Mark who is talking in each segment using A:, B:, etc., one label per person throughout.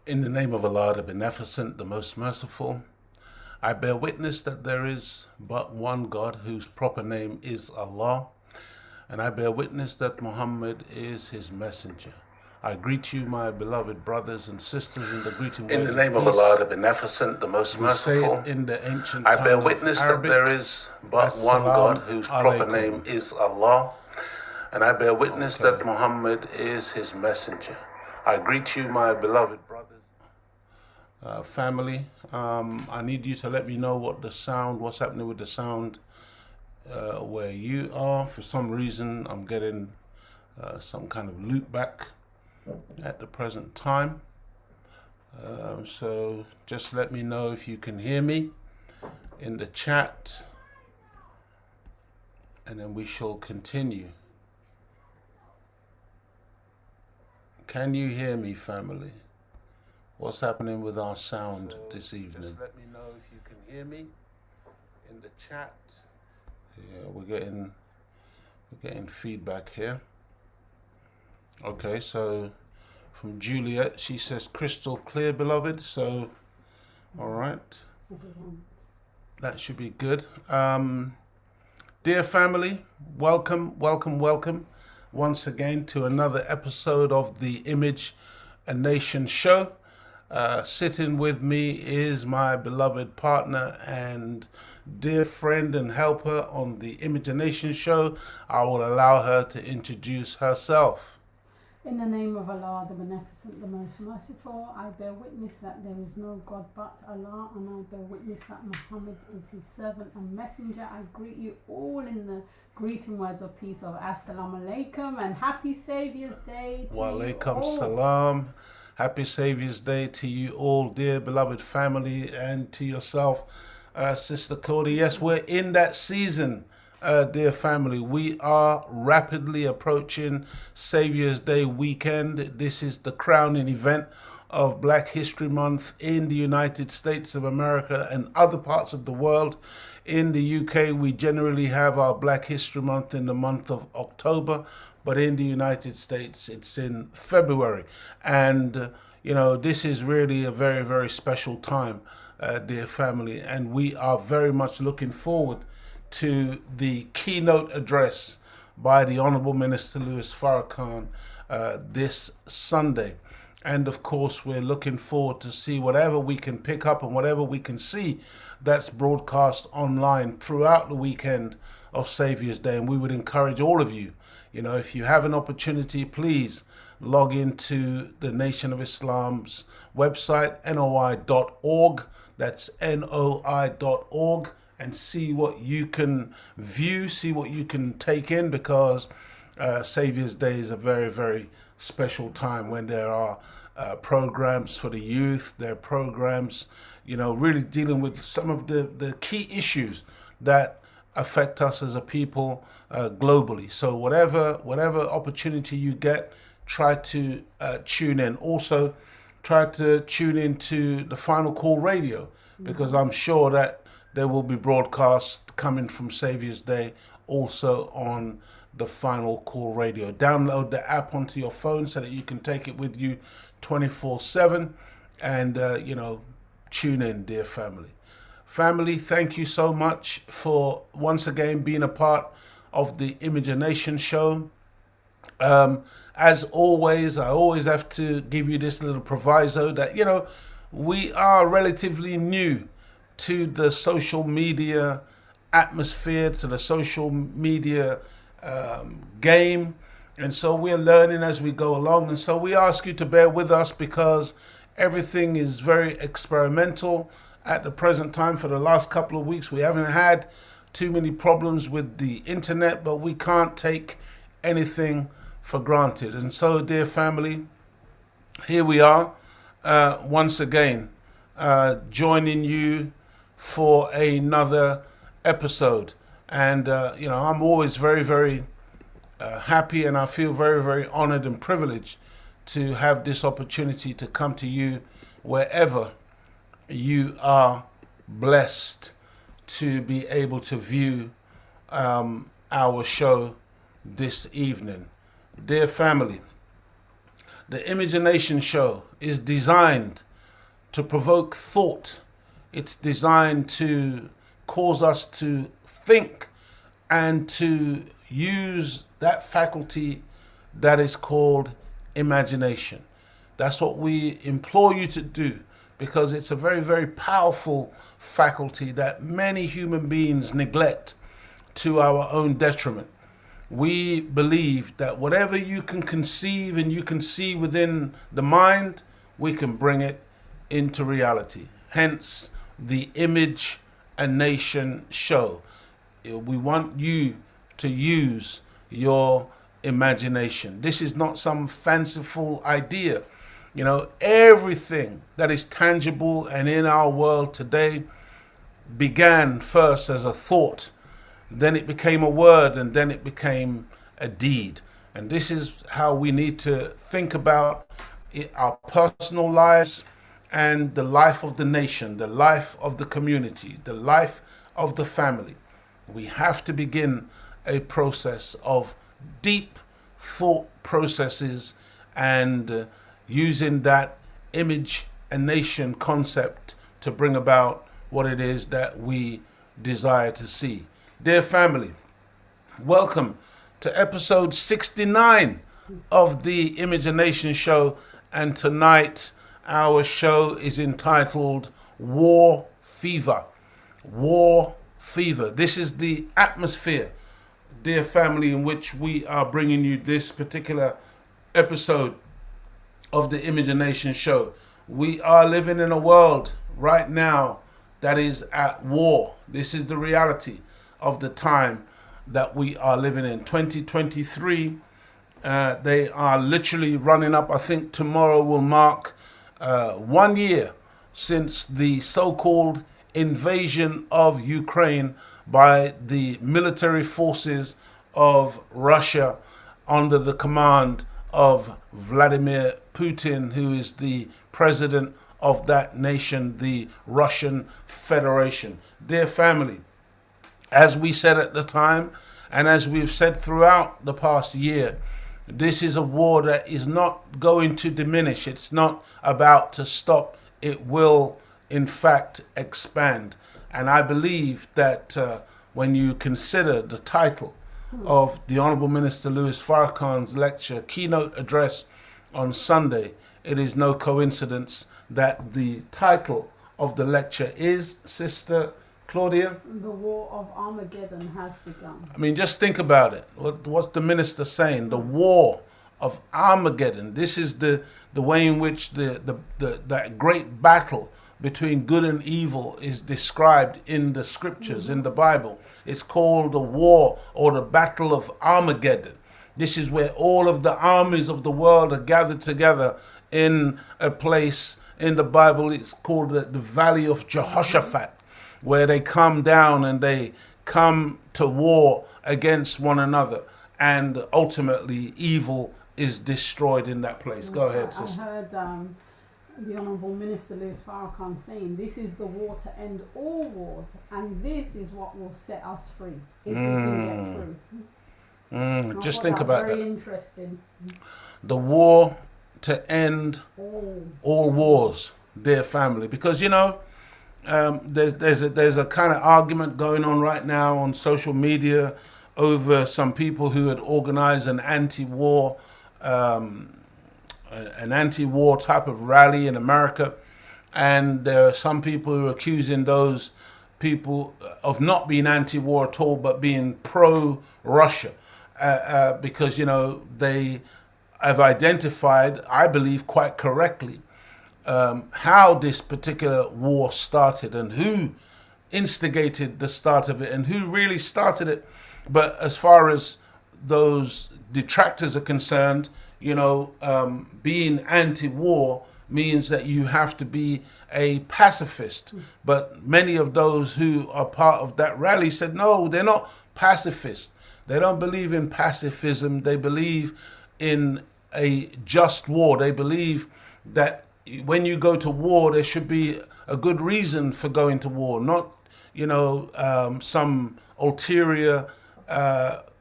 A: In the name of Allah, the Beneficent, the Most Merciful, I bear witness that there is but one God whose proper name is Allah, and I bear witness that Muhammad is his messenger. I greet you, my beloved brothers and sisters, in the greeting words
B: In the name of
A: peace.
B: Allah, the Beneficent, the Most
A: We say
B: Merciful,
A: it in the ancient
B: I bear
A: tongue
B: witness
A: of Arabic,
B: that there is but one God whose proper name is Allah, and I bear witness that Muhammad is his messenger. I greet you, my beloved brothers.
A: Family, I need you to let me know what's happening with the sound where you are. For some reason, I'm getting some kind of loop back at the present time. So just let me know if you can hear me in the chat, and then we shall continue. Can you hear me, family? What's happening with our sound this evening? Just let me know if you can hear me in the chat. Yeah, we're getting feedback here. Okay, so from Juliet, she says crystal clear, beloved. So, all right, that should be good. Dear family, welcome once again to another episode of the Image a Nation show. Sitting with me is my beloved partner and dear friend and helper on the Image a Nation show. I will allow her to introduce herself.
C: In the name of Allah, the Beneficent, the Most Merciful, I bear witness that there is no God but Allah, and I bear witness that Muhammad is his servant and messenger. I greet you all in the greeting words of peace of Assalamu alaikum and Happy Saviour's Day to
A: Wa
C: you
A: alaikum
C: all.
A: salam. Happy Saviour's Day to you all, dear beloved family, and to yourself, Sister Cody. Yes, we're in that season, dear family. We are rapidly approaching Saviour's Day weekend. This is the crowning event of Black History Month in the United States of America and other parts of the world. In the UK, we generally have our Black History Month in the month of October, but in the United States, it's in February. And, this is really a very, very special time, dear family. And we are very much looking forward to the keynote address by the Honorable Minister Louis Farrakhan this Sunday. And of course, we're looking forward to see whatever we can pick up and whatever we can see that's broadcast online throughout the weekend of Saviour's Day. And we would encourage all of you, if you have an opportunity, please log into the Nation of Islam's website, noi.org. That's noi.org, and see what you can view, see what you can take in, because Saviour's Day is a very, very special time when there are programs for the youth. There are programs, really dealing with some of the key issues that affect us as a people globally. So whatever opportunity you get, try to tune in. Also, try to tune into the Final Call Radio, because I'm sure that there will be broadcasts coming from Saviour's Day also on the Final Call Radio. Download the app onto your phone so that you can take it with you 24/7 and, tune in, dear family. Family, thank you so much for once again being a part of the Image a Nation show. As always, I always have to give you this little proviso that, we are relatively new to the social media atmosphere, to the social media game. And so we're learning as we go along. And so we ask you to bear with us, because everything is very experimental at the present time. For the last couple of weeks, we haven't had too many problems with the internet, but we can't take anything for granted. And so, dear family, here we are once again joining you for another episode. And, I'm always very, very happy, and I feel very, very honored and privileged to have this opportunity to come to you wherever you are blessed to be able to view our show this evening. Dear family, The Imagination Show is designed to provoke thought. It's designed to cause us to think and to use that faculty that is called imagination. That's what we implore you to do, because it's a very, very powerful faculty that many human beings neglect to our own detriment. We believe that whatever you can conceive and you can see within the mind, we can bring it into reality. Hence the Image and Nation Show. We want you to use your imagination. This is not some fanciful idea. Everything that is tangible and in our world today began first as a thought, then it became a word, and then it became a deed. And this is how we need to think about our personal lives and the life of the nation, the life of the community, the life of the family. We have to begin a process of deep thought processes and using that image and nation concept to bring about what it is that we desire to see. Dear family, welcome to episode 69 of the Imagination Show, and tonight our show is entitled War Fever. War Fever. This is the atmosphere, dear family, in which we are bringing you this particular episode of the Imagination Show. We are living in a world right now that is at war. This is the reality of the time that we are living in. 2023, they are literally running up. I think tomorrow will mark 1 year since the so-called invasion of Ukraine by the military forces of Russia under the command of Vladimir Putin, who is the president of that nation, the Russian Federation. Dear family, as we said at the time, and as we've said throughout the past year, this is a war that is not going to diminish. It's not about to stop. It will, in fact, expand. And I believe that when you consider the title of the Honorable Minister Louis Farrakhan's lecture, keynote address on Sunday, it is no coincidence that the title of the lecture is, Sister Claudia?
C: The War of Armageddon has begun.
A: I mean, just think about it. What's the minister saying? The War of Armageddon. This is the way in which that great battle between good and evil is described in the scriptures, in the Bible. It's called the war or the Battle of Armageddon. This is where all of the armies of the world are gathered together in a place in the Bible. It's called the Valley of Jehoshaphat, where they come down and they come to war against one another, and ultimately evil is destroyed in that place. Go ahead, sister.
C: I heard the Honourable Minister Louis Farrakhan saying this is the war to end all wars, and this is what will set us free if we can get through.
A: Just think about that.
C: Very interesting.
A: The war to end all wars, dear family, because there's a kind of argument going on right now on social media over some people who had organized an anti-war type of rally in America, and there are some people who are accusing those people of not being anti-war at all, but being pro-Russia, because they have identified, I believe quite correctly, how this particular war started and who instigated the start of it and who really started it. But as far as those detractors are concerned, being anti-war means that you have to be a pacifist. But many of those who are part of that rally said, no, they're not pacifists. They don't believe in pacifism. They believe in a just war. They believe that when you go to war, there should be a good reason for going to war, not, some ulterior,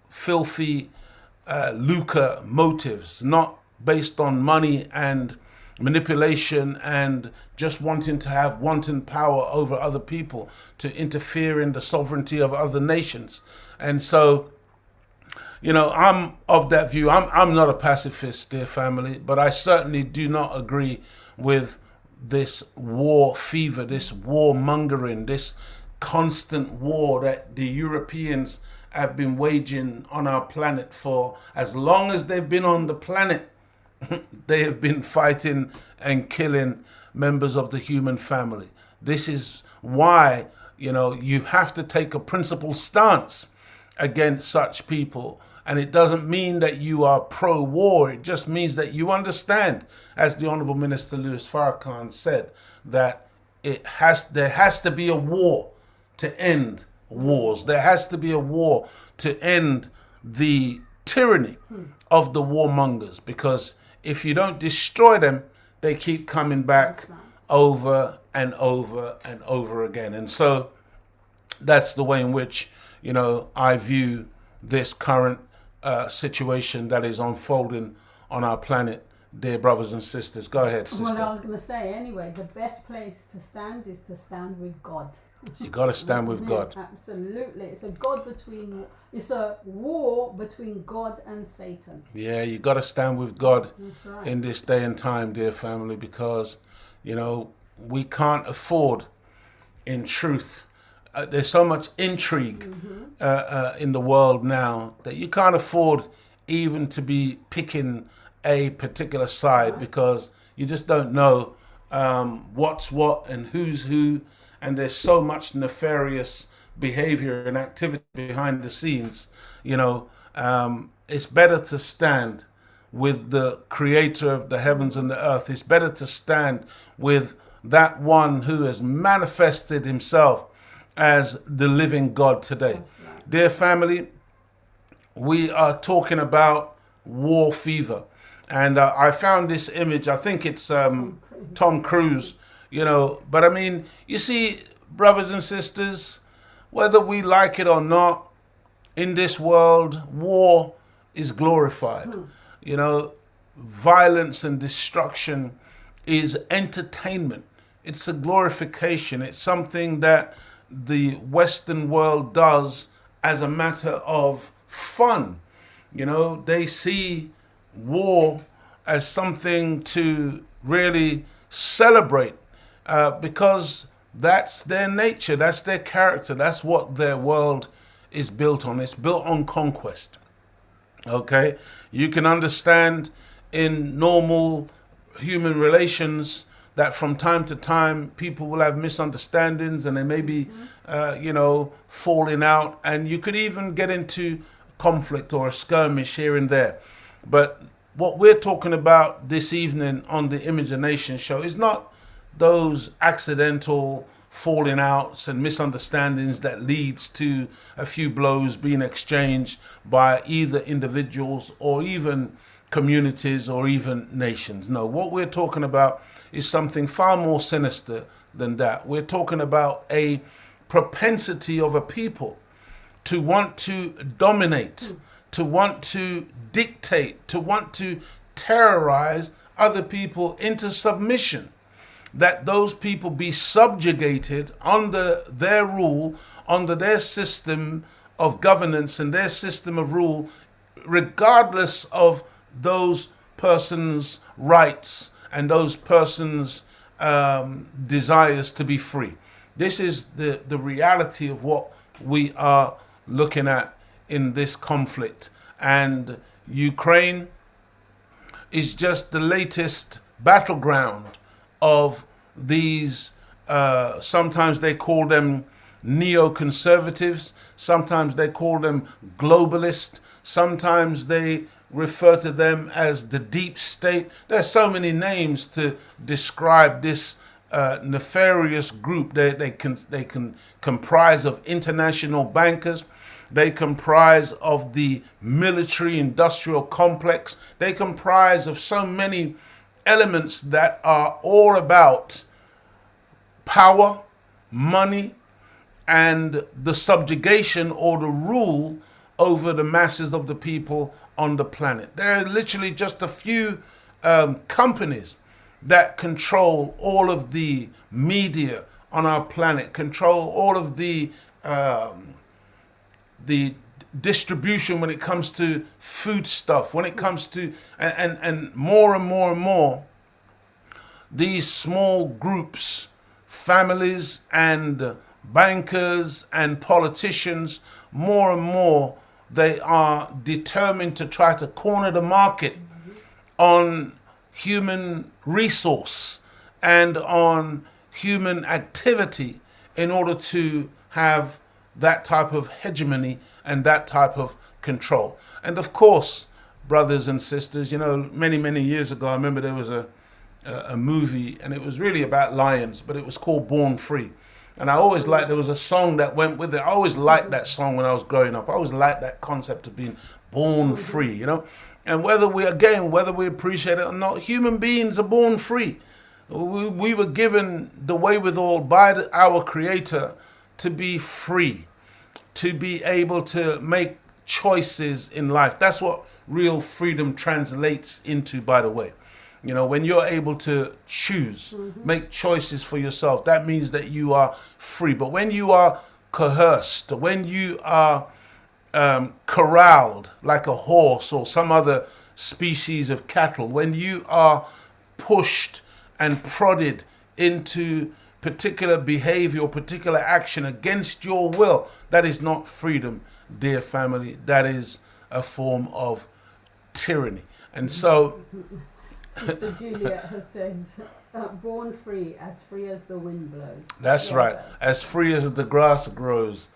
A: filthy lucre motives, not based on money and manipulation and just wanting to have wanton power over other people, to interfere in the sovereignty of other nations. And so, I'm of that view. I'm not a pacifist, dear family, but I certainly do not agree with this war fever, this warmongering, this constant war that the Europeans have been waging on our planet for as long as they've been on the planet. They have been fighting and killing members of the human family. This is why, you have to take a principled stance against such people. And it doesn't mean that you are pro-war. It just means that you understand, as the Honorable Minister Louis Farrakhan said, that there has to be a war to end wars. There has to be a war to end the tyranny of the warmongers, because if you don't destroy them, they keep coming back over and over and over again. And so that's the way in which, I view this current situation that is unfolding on our planet, dear brothers and sisters. Go ahead, sister.
C: Well, I was going to say, anyway, the best place to stand is to stand with God.
A: You got to stand with God.
C: Absolutely. It's a war between God and Satan.
A: Yeah, you got to stand with God.
C: That's right.
A: In this day and time, dear family, because, we can't afford, in truth, there's so much intrigue in the world now that you can't afford even to be picking a particular side, because you just don't know what's what and who's who. And there's so much nefarious behavior and activity behind the scenes. It's better to stand with the creator of the heavens and the earth. It's better to stand with that one who has manifested himself as the living God today. Right. Dear family, we are talking about war fever. And I found this image. I think it's Tom Cruise. But I mean, you see, brothers and sisters, whether we like it or not, in this world, war is glorified. Violence and destruction is entertainment. It's a glorification. It's something that the Western world does as a matter of fun. They see war as something to really celebrate. Because that's their nature, that's their character, that's what their world is built on. It's built on conquest. Okay? You can understand in normal human relations that from time to time people will have misunderstandings and they may be, falling out. And you could even get into conflict or a skirmish here and there. But what we're talking about this evening on the Image of Nation show is not those accidental falling outs and misunderstandings that leads to a few blows being exchanged by either individuals or even communities or even nations. No, what we're talking about is something far more sinister than that. We're talking about a propensity of a people to want to dominate, to want to dictate, to want to terrorize other people into submission. That those people be subjugated under their rule, under their system of governance and their system of rule, regardless of those persons' rights and those persons' desires to be free. This is the reality of what we are looking at in this conflict. And Ukraine is just the latest battleground of these, sometimes they call them neoconservatives, sometimes they call them globalists, sometimes they refer to them as the deep state. There are so many names to describe this nefarious group. They can comprise of international bankers. They comprise of the military industrial complex. They comprise of so many elements that are all about power, money, and the subjugation or the rule over the masses of the people on the planet. There are literally just a few companies that control all of the media on our planet, control all of the distribution when it comes to food stuff, when it comes to and more and more and more, these small groups, families and bankers and politicians, more and more they are determined to try to corner the market on human resource and on human activity in order to have that type of hegemony and that type of control. And of course, brothers and sisters, you know, many years ago, I remember there was a movie, and it was really about lions, but it was called Born Free. And I always liked, there was a song that went with it. I always liked that song when I was growing up. I always liked that concept of being born free, you know. And whether we appreciate it or not, human beings are born free. We were given the wherewithal by our Creator to be free, to be able to make choices in life. That's what real freedom translates into, by the way. You know, when you're able to choose, make choices for yourself, that means that you are free. But when you are coerced, when you are corralled like a horse or some other species of cattle, when you are pushed and prodded into particular behavior or particular action against your will, that is not freedom, dear family. That is a form of tyranny. And so
C: Sister Juliet has said, born free as the wind blows.
A: That's right. As free as the grass grows.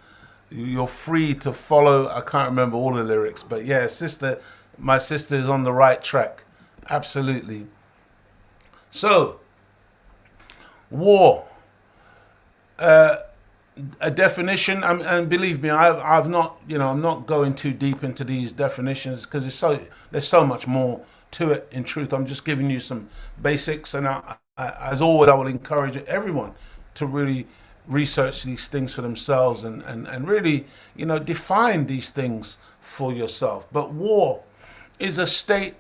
A: You're free to follow. I can't remember all the lyrics, but yeah, my sister is on the right track. Absolutely. So, war. A definition, and believe me, I've not, I'm not going too deep into these definitions because there's so much more to it. In truth, I'm just giving you some basics, and as always, I will encourage everyone to really research these things for themselves and really, define these things for yourself. But war is a state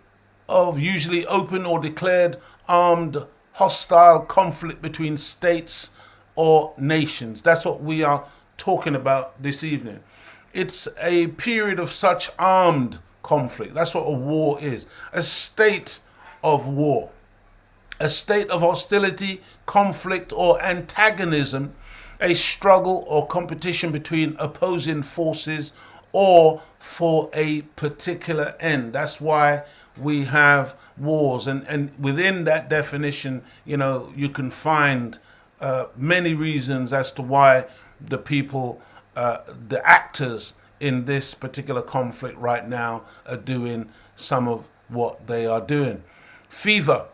A: of usually open or declared armed hostile conflict between states or nations. That's what we are talking about this evening. It's a period of such armed conflict. That's what a war is. A state of war. A state of hostility, conflict, or antagonism. A struggle or competition between opposing forces or for a particular end. That's why we have wars. And within that definition, you can find many reasons as to why the people, the actors in this particular conflict right now are doing some of what they are doing. Fever.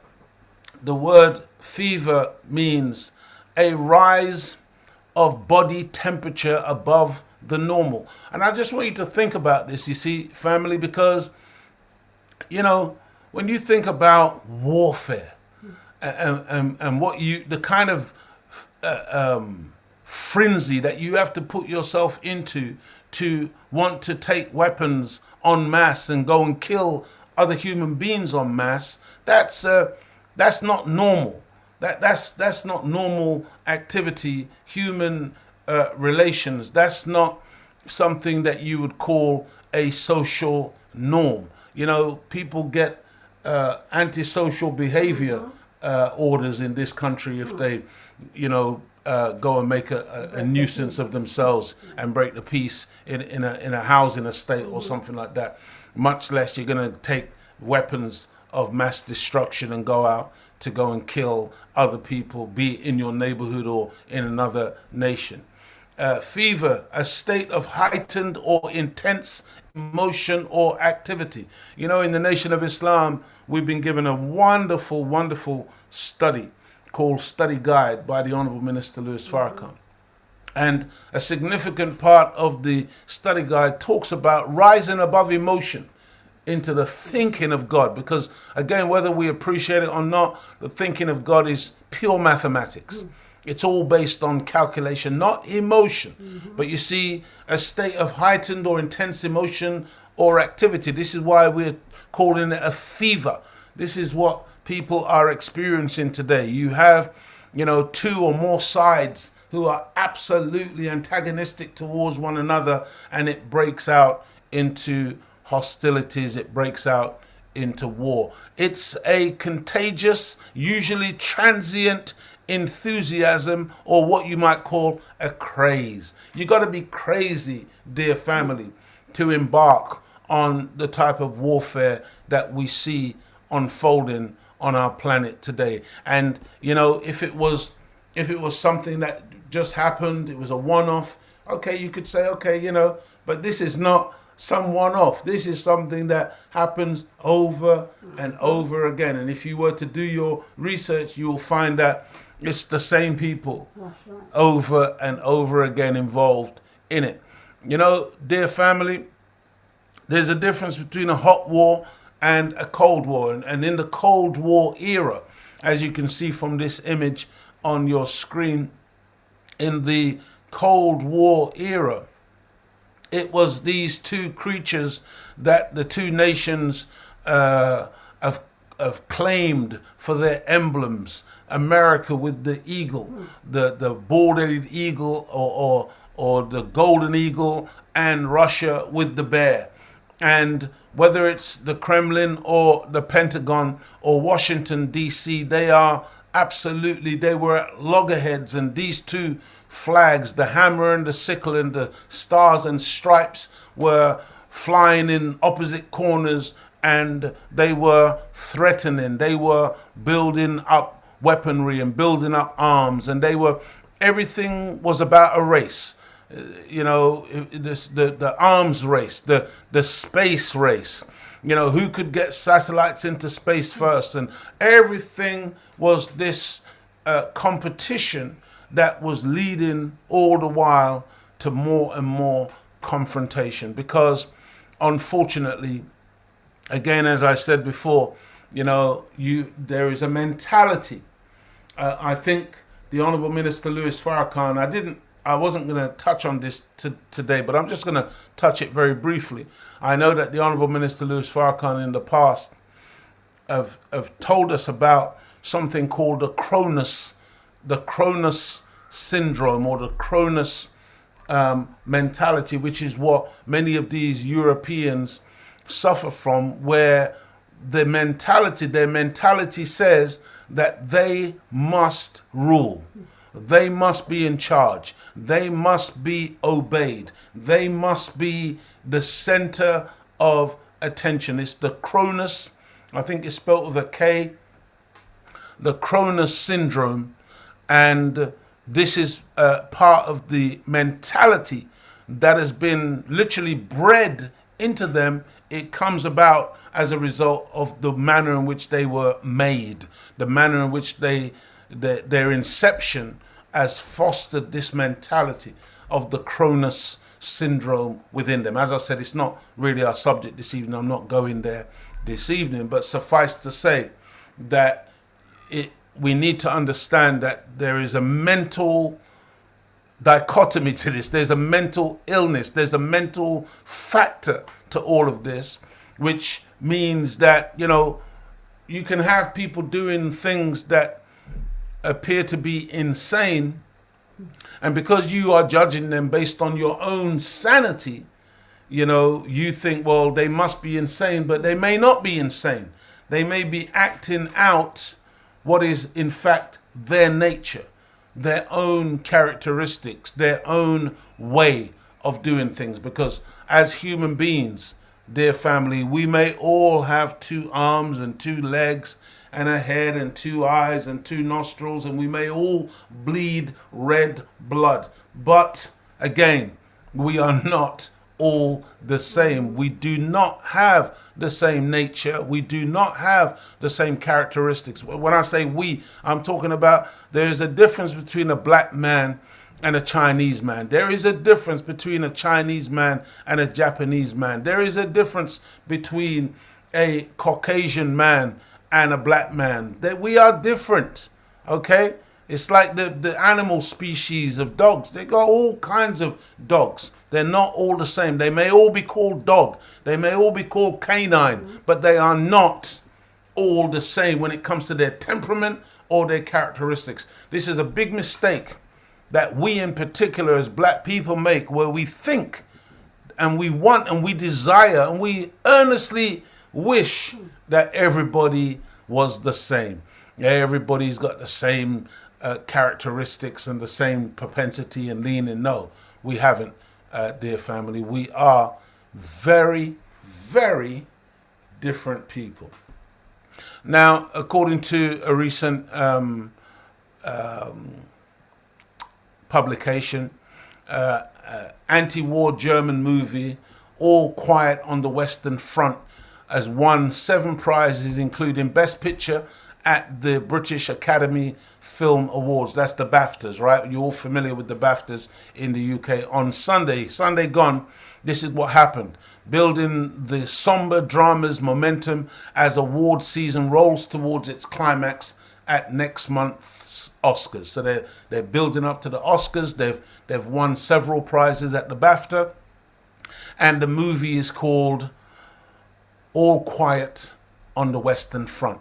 A: The word fever means a rise of body temperature above the normal. And I just want you to think about this, you see, family, because, when you think about warfare and what the kind of frenzy that you have to put yourself into to want to take weapons en masse and go and kill other human beings en masse, that's not normal. That's not normal activity, human relations. That's not something that you would call a social norm. People get antisocial behavior orders in this country if they, go and make a nuisance of themselves and break the peace in a housing estate or something like that. Much less you're going to take weapons of mass destruction and go out to go and kill other people, be it in your neighborhood or in another nation. Fever, a state of heightened or intense emotion or activity. In the Nation of Islam, we've been given a wonderful, wonderful study called Study Guide by the Honorable Minister Louis Farrakhan. And a significant part of the study guide talks about rising above emotion into the thinking of God. Because, again, whether we appreciate it or not, the thinking of God is pure mathematics. It's all based on calculation, not emotion. But you see, a state of heightened or intense emotion or activity. This is why we're calling it a fever. This is what people are experiencing today. You have, two or more sides who are absolutely antagonistic towards one another, and it breaks out into hostilities, it breaks out into war. It's a contagious, usually transient enthusiasm, or what you might call a craze. You got to be crazy, dear family, to embark on the type of warfare that we see unfolding on our planet today. And if it was something that just happened, it was a one-off, okay, you could say, okay, but this is not some one-off. This is something that happens over and over again. And if you were to do your research, you will find that it's the same people over and over again involved in it. Dear family, there's a difference between a hot war and a Cold War. And in the Cold War era, as you can see from this image on your screen, in the Cold War era, it was these two creatures that the two nations have claimed for their emblems. America with the eagle, the bald-headed eagle or the golden eagle, and Russia with the bear. And whether it's the Kremlin or the Pentagon or Washington, D.C., they were at loggerheads, and these two flags, the hammer and the sickle and the stars and stripes, were flying in opposite corners, and they were threatening. They were building up weaponry and building up arms, and everything was about a race. The arms race, the space race, who could get satellites into space first, and everything was this competition that was leading all the while to more and more confrontation. Because unfortunately, again, as I said before, there is a mentality. I think the Honourable Minister Louis Farrakhan, I wasn't going to touch on this today, but I'm just going to touch it very briefly. I know that the Honourable Minister Louis Farrakhan in the past have told us about something called the Cronus syndrome, or the Cronus mentality, which is what many of these Europeans suffer from, where their mentality says that they must rule. They must be in charge. They must be obeyed. They must be the center of attention. It's the Cronus, I think it's spelled with a K, the Cronus syndrome. And this is part of the mentality that has been literally bred into them. It comes about as a result of the manner in which they were made, the manner in which their inception has fostered this mentality of the Cronus syndrome within them. As I said, it's not really our subject this evening. I'm not going there this evening, but suffice to say that we need to understand that there is a mental dichotomy to this. There's a mental illness. There's a mental factor to all of this, which means that, you can have people doing things that appear to be insane, and because you are judging them based on your own sanity, you think, well, they must be insane, but they may not be insane. They may be acting out what is in fact their nature, their own characteristics, their own way of doing things. Because as human beings, dear family, we may all have two arms and two legs and a head and two eyes and two nostrils, and we may all bleed red blood. But again, we are not all the same. We do not have the same nature. We do not have the same characteristics. When I say we, I'm talking about there is a difference between a black man and a Chinese man. There is a difference between a Chinese man and a Japanese man. There is a difference between a Caucasian man and a black man. That we are different, okay? It's like the animal species of dogs. They got all kinds of dogs. They're not all the same. They may all be called dog. They may all be called canine, but they are not all the same when it comes to their temperament or their characteristics. This is a big mistake that we in particular as black people make, where we think and we want and we desire and we earnestly wish that everybody was the same. Yeah, everybody's got the same characteristics and the same propensity and leaning. No, we haven't, dear family. We are very, very different people. Now, according to a recent publication, anti-war German movie All Quiet on the Western Front has won 7 prizes, including Best Picture at the British Academy Film Awards. That's the BAFTAs, right? You're all familiar with the BAFTAs in the UK. On Sunday gone, this is what happened. Building the somber drama's momentum as award season rolls towards its climax at next month's Oscars. So they're building up to the Oscars. They've won several prizes at the BAFTA, and the movie is called All Quiet on the Western Front.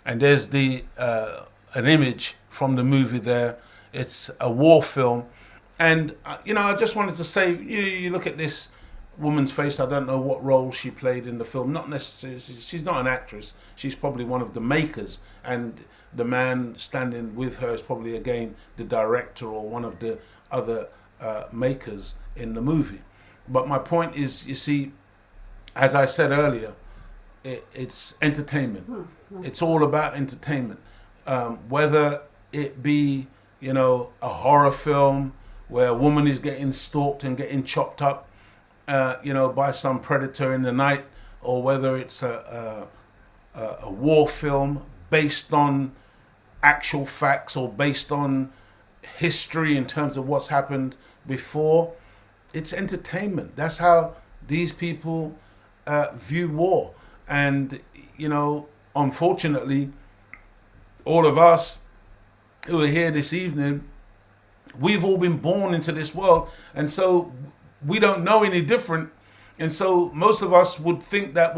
A: And there's an image from the movie there. It's a war film, and I just wanted to say, you look at this woman's face. I don't know what role she played in the film. Not necessarily, she's not an actress. She's probably one of the makers, and the man standing with her is probably again the director or one of the other makers in the movie. But my point is, you see, as I said earlier, it's entertainment. It's all about entertainment. Whether it be, a horror film where a woman is getting stalked and getting chopped up, by some predator in the night, or whether it's a war film based on actual facts or based on history in terms of what's happened before, it's entertainment. That's how these people view war. And, unfortunately, all of us who are here this evening, we've all been born into this world, and so we don't know any different. And so most of us would think that,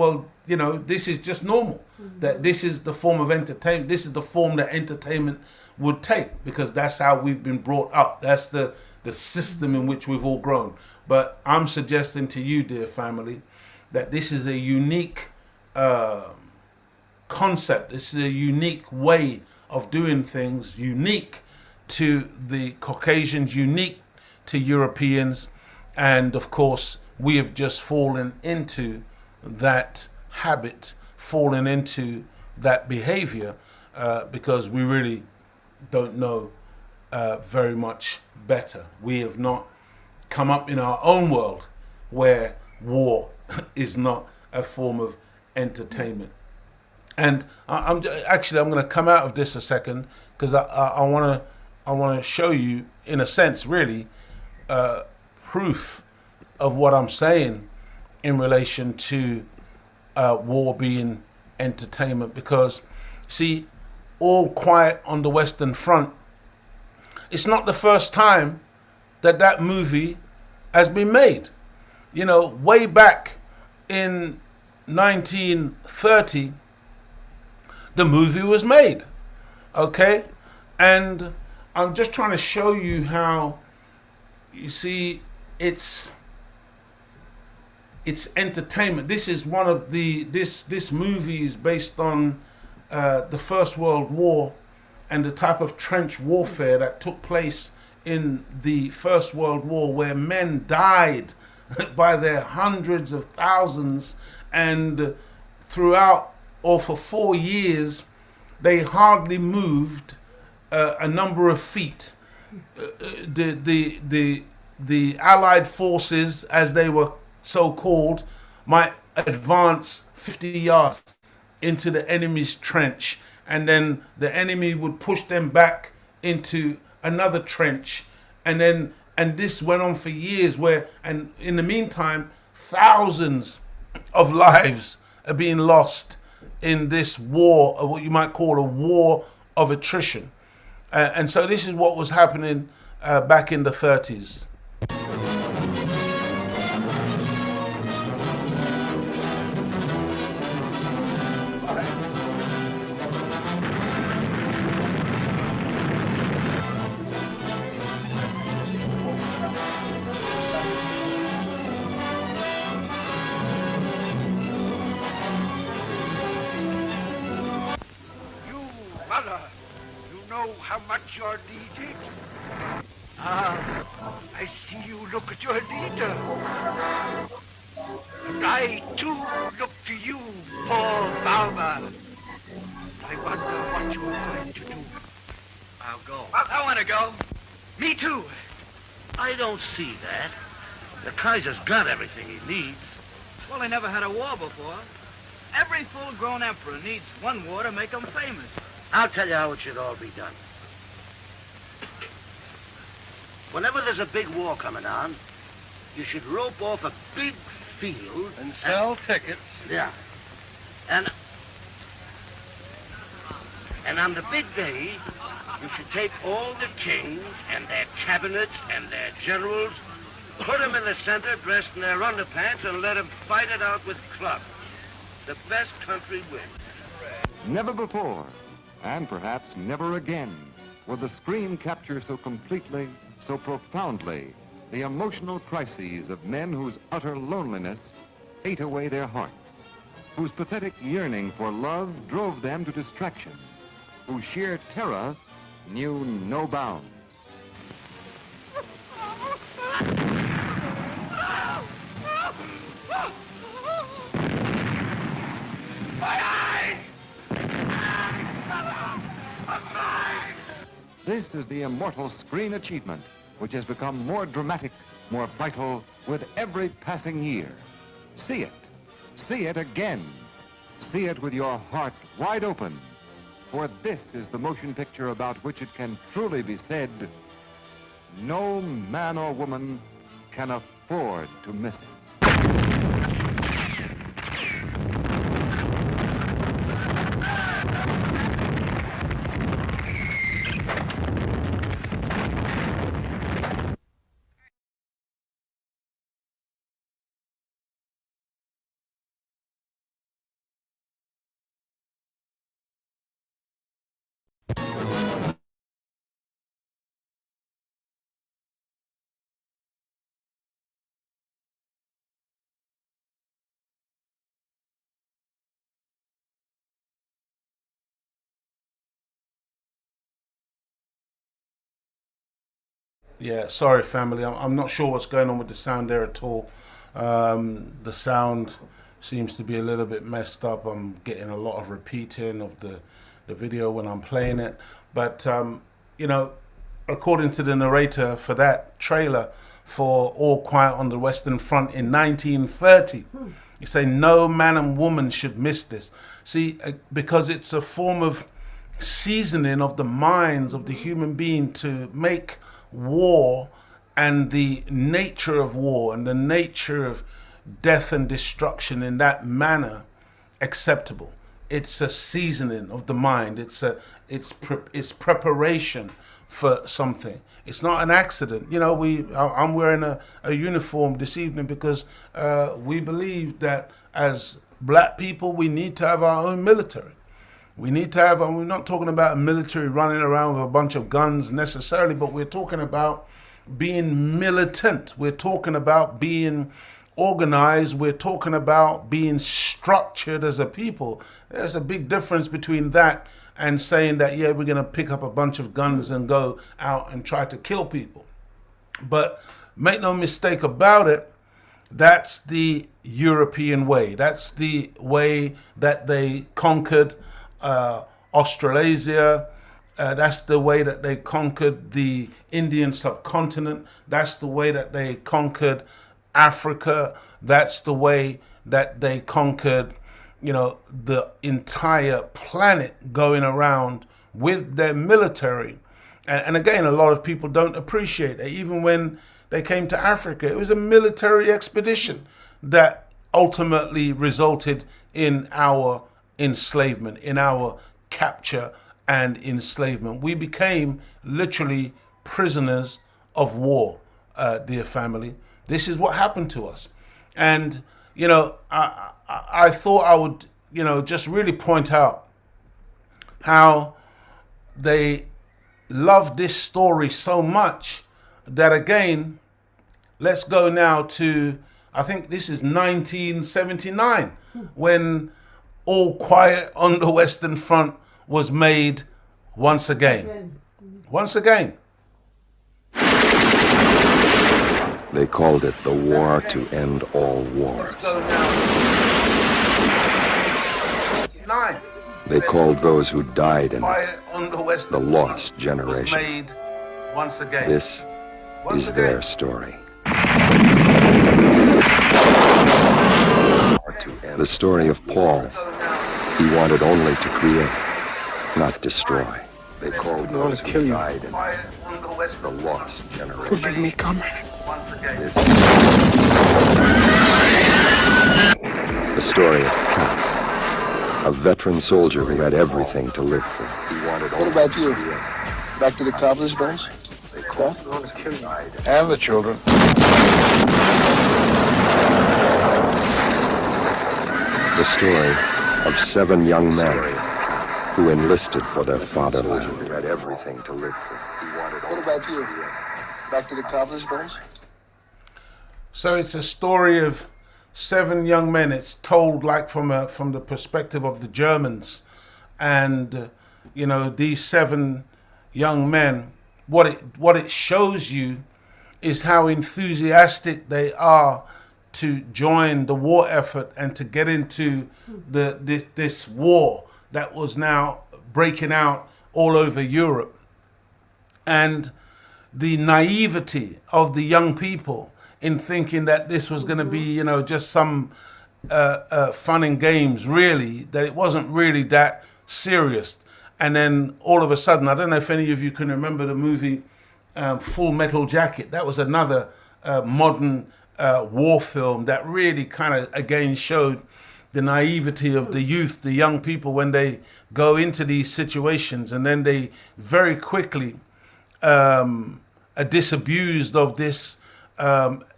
A: this is just normal, that this is the form of entertainment, this is the form that entertainment would take, because that's how we've been brought up. That's the system in which we've all grown. But I'm suggesting to you, dear family, that this is a unique concept. This is a unique way of doing things, unique to the Caucasians, unique to Europeans. And of course, we have just fallen into that habit, fallen into that behavior, because we really don't know very much better. We have not come up in our own world where war is not a form of entertainment. And I'm going to come out of this a second, because I want to show you, in a sense, really, proof of what I'm saying in relation to war being entertainment. Because, see, All Quiet on the Western Front, it's not the first time that movie has been made. Way back in 1930, the movie was made, okay? And I'm just trying to show you how, you see, it's entertainment. This is one of this movie is based on the First World War and the type of trench warfare that took place in the First World War, where men died by their hundreds of thousands, and throughout, or for 4 years, they hardly moved a number of feet. The Allied forces, as they were so called, might advance 50 yards into the enemy's trench, and then the enemy would push them back into another trench, and this went on for years, and in the meantime, thousands of lives are being lost in this war, or what you might call a war of attrition. And so this is what was happening back in the 30s.
D: know how much you're needed? Ah, I see you look at your leader. And I, too, look to you, Paul Bauma. I wonder what you're going to do.
E: I'll go.
D: I want to go. Me too.
E: I don't see that. The Kaiser's got everything he needs.
F: Well, they never had a war before. Every full-grown emperor needs one war to make him famous.
E: I'll tell you how it should all be done. Whenever there's a big war coming on, you should rope off a big field
D: And sell tickets.
E: Yeah. And on the big day, you should take all the kings and their cabinets and their generals, put them in the center dressed in their underpants, and let them fight it out with clubs. The best country wins.
G: Never before, and perhaps never again, will the screen capture so completely, so profoundly, the emotional crises of men whose utter loneliness ate away their hearts, whose pathetic yearning for love drove them to distraction, whose sheer terror knew no bounds. This is the immortal screen achievement, which has become more dramatic, more vital with every passing year. See it again. See it with your heart wide open, for this is the motion picture about which it can truly be said, no man or woman can afford to miss it.
A: Yeah, sorry, family. I'm not sure what's going on with the sound there at all. The sound seems to be a little bit messed up. I'm getting a lot of repeating of the video when I'm playing it. But, you know, according to the narrator for that trailer for All Quiet on the Western Front in 1930, you say no man and woman should miss this. See, because it's a form of seasoning of the minds of the human being to make war and the nature of war and the nature of death and destruction in that manner acceptable. It's a seasoning of the mind. It's preparation for something. It's not an accident. You know, I'm wearing a uniform this evening because we believe that as black people we need to have our own military. We need to have, and we're not talking about a military running around with a bunch of guns necessarily, but we're talking about being militant. We're talking about being organized. We're talking about being structured as a people. There's a big difference between that and saying that, yeah, we're going to pick up a bunch of guns and go out and try to kill people. But make no mistake about it, that's the European way. That's the way that they conquered Australasia. That's the way that they conquered the Indian subcontinent. That's the way that they conquered Africa. That's the way that they conquered, you know, the entire planet, going around with their military. And again, a lot of people don't appreciate it. Even when they came to Africa, it was a military expedition that ultimately resulted in our enslavement, in our capture and enslavement. We became literally prisoners of war, dear family. This is what happened to us. And, you know, I thought I would, you know, just really point out how they love this story so much that, again, let's go now to, I think this is 1979, when All Quiet on the Western Front was made once again. Once again.
H: They called it the war to end all wars. They called those who died in it the lost generation. This is their story. The story of Paul. He wanted only to create, not destroy. They called those who died in it the lost generation.
I: Forgive me, comrade.
H: The story of Cap, a veteran soldier who had everything to live for.
I: What about you? Back to the cobbler's bones? Huh? And the children.
H: The story of 7 young men who enlisted for their fatherland. Who had everything to live for.
I: What about you? Back to the cobbler's bones?
A: So it's a story of 7 young men. It's told like from the perspective of the Germans, and you know, these 7 young men. What it shows you is how enthusiastic they are to join the war effort and to get into this war that was now breaking out all over Europe, and the naivety of the young people in thinking that this was going to be, you know, just some fun and games, really, that it wasn't really that serious. And then all of a sudden, I don't know if any of you can remember the movie Full Metal Jacket. That was another modern war film that really kind of, again, showed the naivety of the youth, the young people, when they go into these situations, and then they very quickly are disabused of this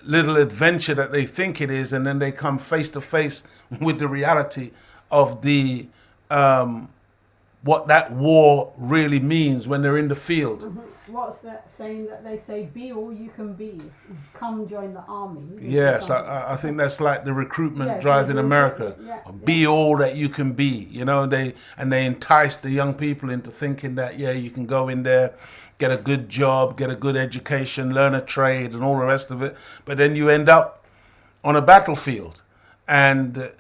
A: little adventure that they think it is, and then they come face to face with the reality of the what that war really means when they're in the field.
C: What's that saying that they say, be all you can be, come join the army?
A: Yes, I think that's like the recruitment drive in America. Be all that you can be, you know, they entice the young people into thinking that, yeah, you can go in there, get a good job, get a good education, learn a trade and all the rest of it. But then you end up on a battlefield and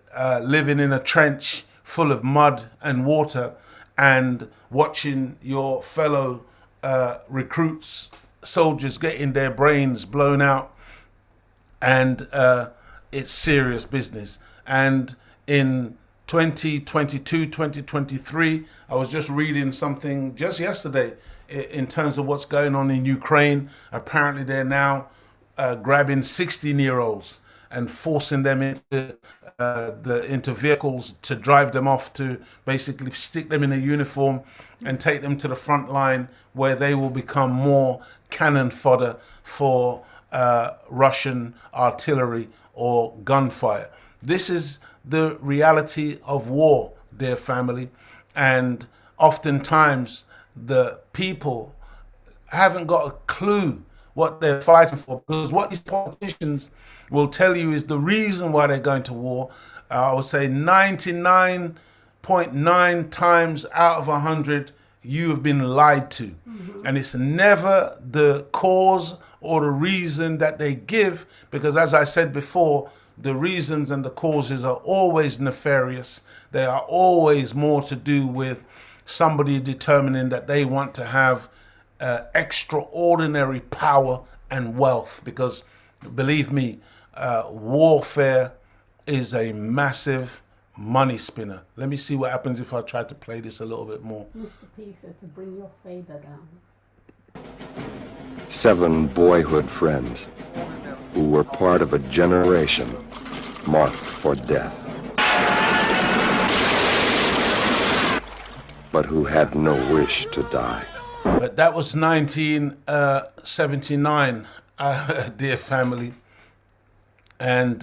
A: living in a trench full of mud and water, and watching your fellow recruits, soldiers, getting their brains blown out, and it's serious business. And in 2022, 2023, I was just reading something just yesterday in terms of what's going on in Ukraine. Apparently they're now grabbing 16-year-olds and forcing them into vehicles to drive them off, to basically stick them in a uniform and take them to the front line, where they will become more cannon fodder for Russian artillery or gunfire. This is the reality of war, dear family, and oftentimes the people haven't got a clue what they're fighting for, because what these politicians will tell you is the reason why they're going to war. I would say 99.9 times out of 100, you have been lied to. And it's never the cause or the reason that they give, because as I said before, the reasons and the causes are always nefarious. They are always more to do with somebody determining that they want to have extraordinary power and wealth, because believe me, warfare is a massive money spinner. Let me see what happens if I try to play this a little bit more.
C: Mr. P said to bring your fader down.
H: 7 boyhood friends who were part of a generation marked for death, but who had no wish to die.
A: But that was 1979, dear family. And,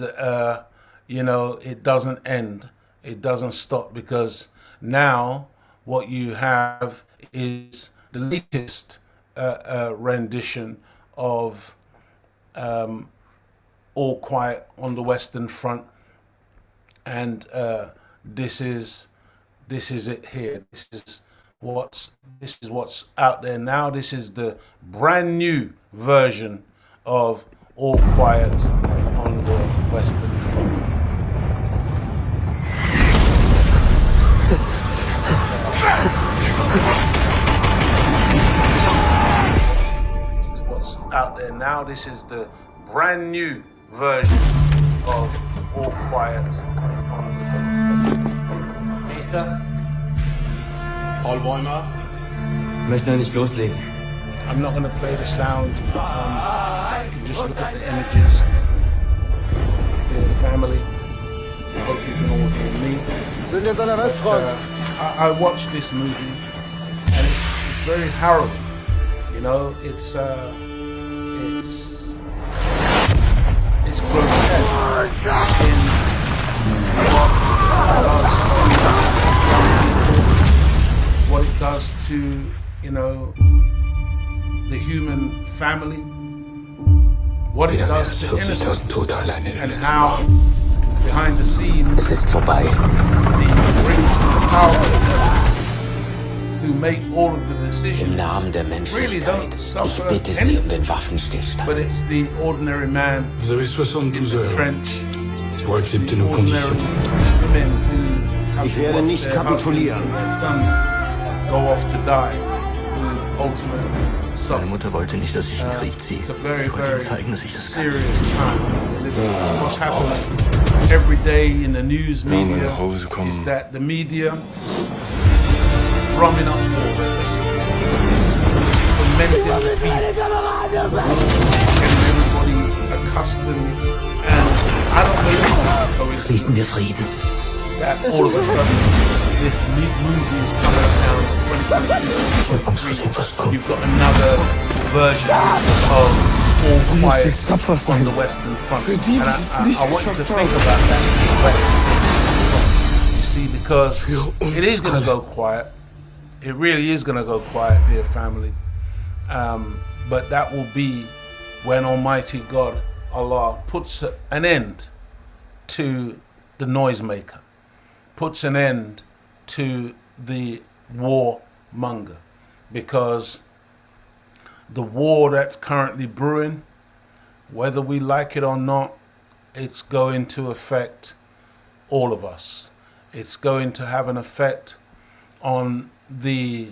A: you know, it doesn't end. It doesn't stop, because now what you have is the latest rendition of All Quiet on the Western Front. And this is it here. This is this is what's out there now. This is the brand new version of All Quiet on the Western Front. This is what's out there now. This is the brand new version of All Quiet on the
J: Meister,
I: P.O.W.E.R.
J: ich möchte noch nicht loslegen.
A: I'm not going to play the sound. You can just look at the images. Their family. I hope you can all hear me.
I: Wir sind jetzt an der Westfront.
A: I watched this movie, and it's very harrowing. You know, it's grotesque in what it does to, you know, the human family, what it does to innocence, and how behind the scenes the rich and the powerful who make all of the decisions really don't suffer anything, but it's the ordinary man in the trench, the ordinary women who have to watch their husband and their son go off to die, who ultimately suffer.
J: Meine Mutter wollte nicht, dass ich in den Krieg ziehe.
A: It's a very,
J: Ich wollte
A: very
J: ihm zeigen, dass ich das kann.
A: serious time we're living in. What's happening every day in the news media is that the media is just drumming up war, they're just fomenting the fear, getting everybody accustomed, and I don't believe it's a
J: Schließen wir
A: coincidence
J: Frieden.
A: that all of a sudden this movie is coming out in 2022. You've got another version of All Quiet on the Western Front. And I want you to think about that. West. You see, because it is going to go quiet. It really is going to go quiet, dear family. But that will be when Almighty God, Allah, puts an end to the noisemaker, puts an end to the warmonger, because the war that's currently brewing, whether we like it or not, it's going to affect all of us. It's going to have an effect on the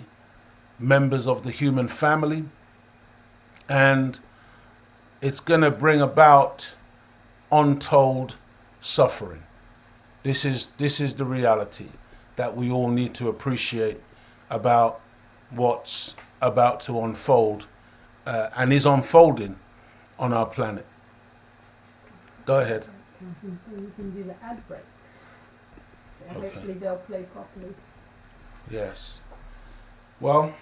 A: members of the human family, and it's going to bring about untold suffering. This is the reality that we all need to appreciate about what's about to unfold and is unfolding on our planet. Go ahead.
C: So you can do the ad break. So
A: Okay.
C: hopefully they'll play properly.
A: Yes. Well,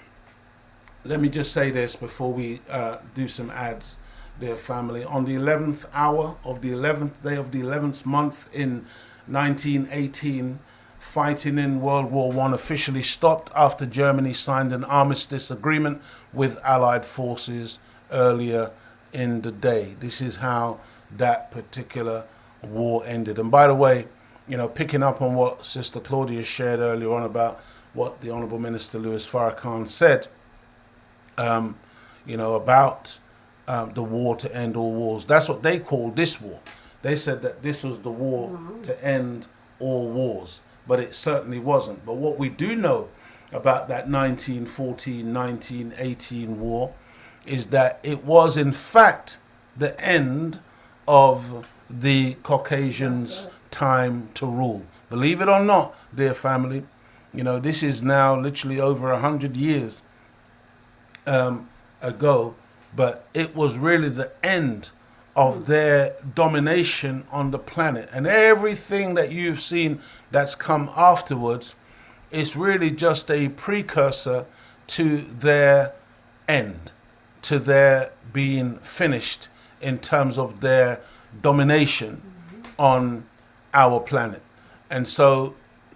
A: let me just say this before we do some ads, dear family. On the 11th hour of the 11th day of the 11th month in 1918, fighting in World War I officially stopped after Germany signed an armistice agreement with Allied forces earlier in the day. This is how that particular war ended. And by the way, you know, picking up on what Sister Claudia shared earlier on about what the Honourable Minister Louis Farrakhan said, you know, about the war to end all wars. That's what they called this war. They said that this was the war to end all wars, but it certainly wasn't. But what we do know about that 1914, 1918 war is that it was in fact the end of the Caucasians' time to rule. Believe it or not, dear family, you know, this is now literally over 100 years ago, but it was really the end of their domination on the planet. And everything that you've seen that's come afterwards is really just a precursor to their end, to their being finished in terms of their domination on our planet. And so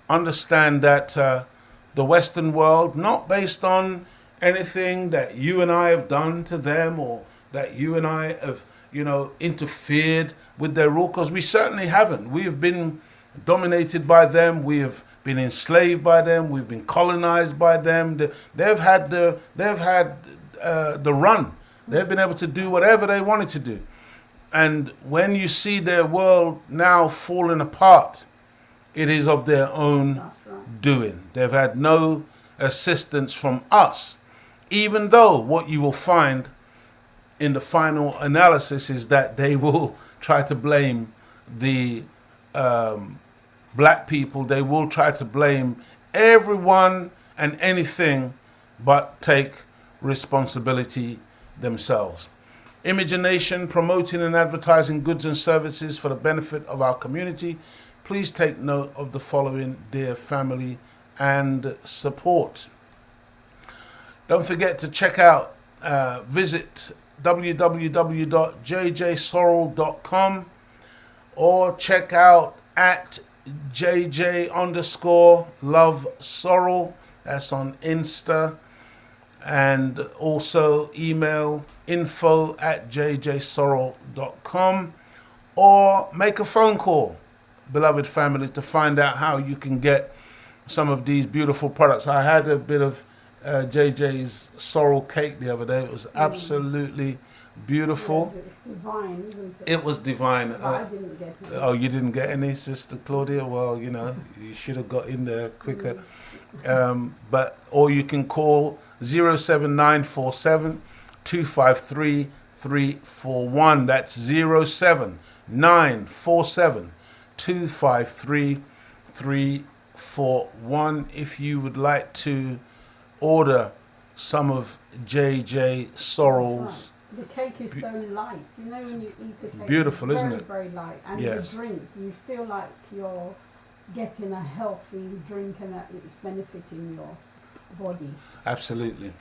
A: understand that the Western world, not based on anything that you and I have done to them or that you and I have, you know, interfered with their rule, because we certainly haven't. We have been dominated by them. We have been enslaved by them. We've been colonized by them. They've had the run. They've been able to do whatever they wanted to do. And when you see their world now falling apart, it is of their own doing. They've had no assistance from us, even though what you will find in the final analysis is that they will try to blame the black people. They will try to blame everyone and anything but take responsibility themselves. Imagination, promoting and advertising goods and services for the benefit of our community. Please take note of the following, dear family, and support. Don't forget to check out, visit www.jjsorrell.com or check out at JJ_Love_Sorrell. That's on Insta. And also email info@jjsorrell.com or make a phone call, beloved family, to find out how you can get some of these beautiful products. I had a bit of JJ's sorrel cake the other day. It was absolutely beautiful.
C: Yes, it's divine, isn't it?
A: It was divine.
C: But I didn't get it.
A: Oh, you didn't get any, Sister Claudia? Well, you know, you should have got in there quicker. Or you can call 07947 253 341. That's 07947 253 341 if you would like to order some of JJ Sorrell's.
C: The cake is so light. You know when you eat a cake,
A: Beautiful,
C: it's
A: isn't it?
C: very light. And
A: Yes.
C: the drinks, you feel like you're getting a healthy drink and that it's benefiting your body.
A: Absolutely.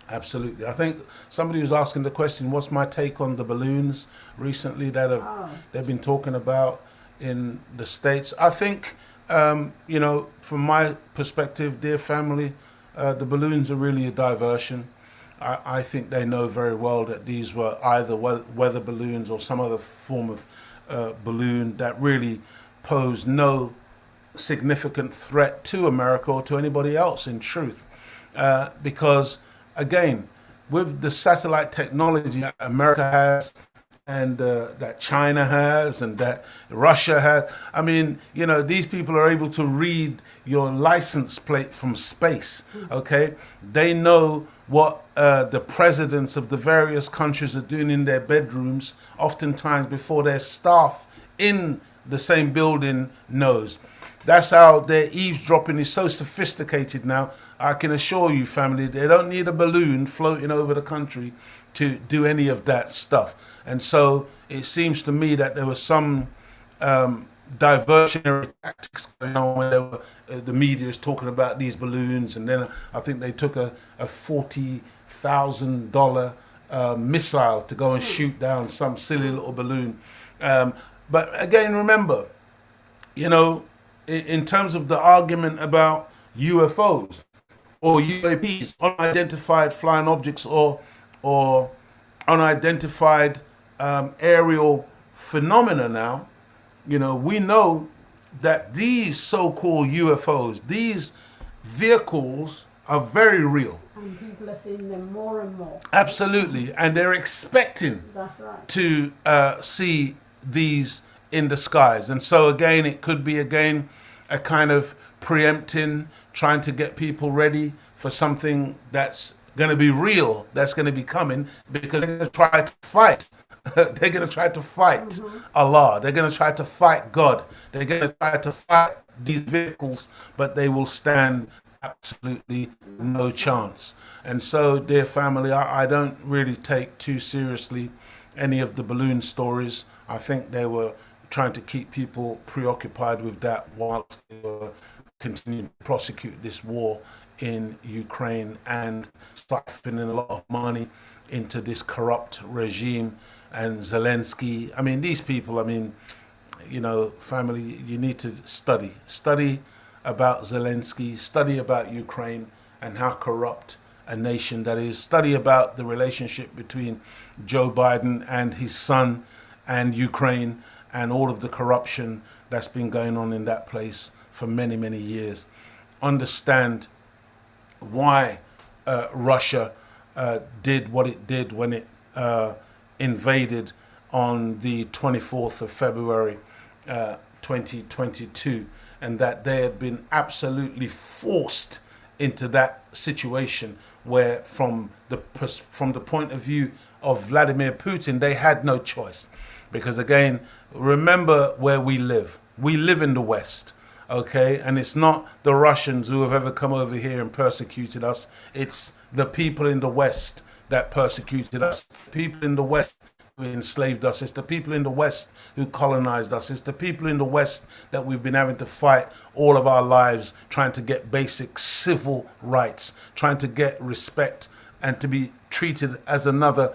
A: Absolutely. I think somebody was asking the question, what's my take on the balloons recently that they've been talking about in the States? I think, you know, from my perspective, dear family, the balloons are really a diversion. I think they know very well that these were either weather balloons or some other form of balloon that really posed no significant threat to America or to anybody else, in truth. Because, again, with the satellite technology that America has and that China has and that Russia has, I mean, you know, these people are able to read your license plate from space, okay? They know what the presidents of the various countries are doing in their bedrooms, oftentimes before their staff in the same building knows. That's how their eavesdropping is so sophisticated now. I can assure you, family, they don't need a balloon floating over the country to do any of that stuff. And so it seems to me that there was some diversionary tactics going on when the media is talking about these balloons, and then I think they took a $40,000 missile to go and shoot down some silly little balloon. But again, remember, you know, in terms of the argument about UFOs or UAPs, unidentified flying objects, or unidentified aerial phenomena now, you know, we know that these so-called UFOs, these vehicles are very real.
C: And people are seeing them more and more.
A: Absolutely. And they're expecting to see these in the skies. And so again, it could be a kind of preempting, trying to get people ready for something that's going to be real, that's going to be coming, because they're going to try to fight. They're going to try to fight Allah. They're going to try to fight God. They're going to try to fight these vehicles, but they will stand absolutely no chance. And so, dear family, I don't really take too seriously any of the balloon stories. I think they were trying to keep people preoccupied with that whilst they were continuing to prosecute this war in Ukraine and siphoning a lot of money into this corrupt regime. And Zelensky, I mean, these people, I mean, you know, family, you need to study about Zelensky, study about Ukraine and how corrupt a nation that is, study about the relationship between Joe Biden and his son and Ukraine and all of the corruption that's been going on in that place for many, many years. Understand why Russia did what it did when it invaded on the 24th of February 2022, and that they had been absolutely forced into that situation where from the point of view of Vladimir Putin, they had no choice. Because again, remember where we live. We live in the West, okay? And it's not the Russians who have ever come over here and persecuted us. It's the people in the West that persecuted us. People in the West who enslaved us. It's the people in the West who colonized us. It's the people in the West that we've been having to fight all of our lives, trying to get basic civil rights, trying to get respect and to be treated as another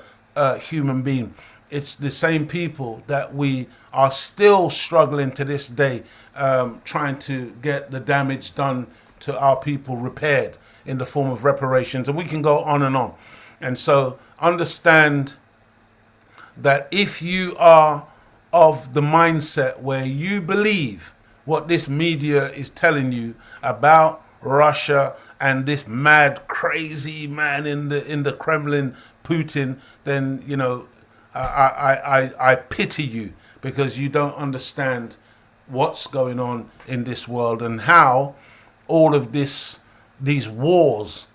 A: human being. It's the same people that we are still struggling to this day, trying to get the damage done to our people repaired in the form of reparations. And we can go on and on. And so understand that if you are of the mindset where you believe what this media is telling you about Russia and this mad, crazy man in the Kremlin, Putin, then, you know, I pity you, because you don't understand what's going on in this world and how all of these wars,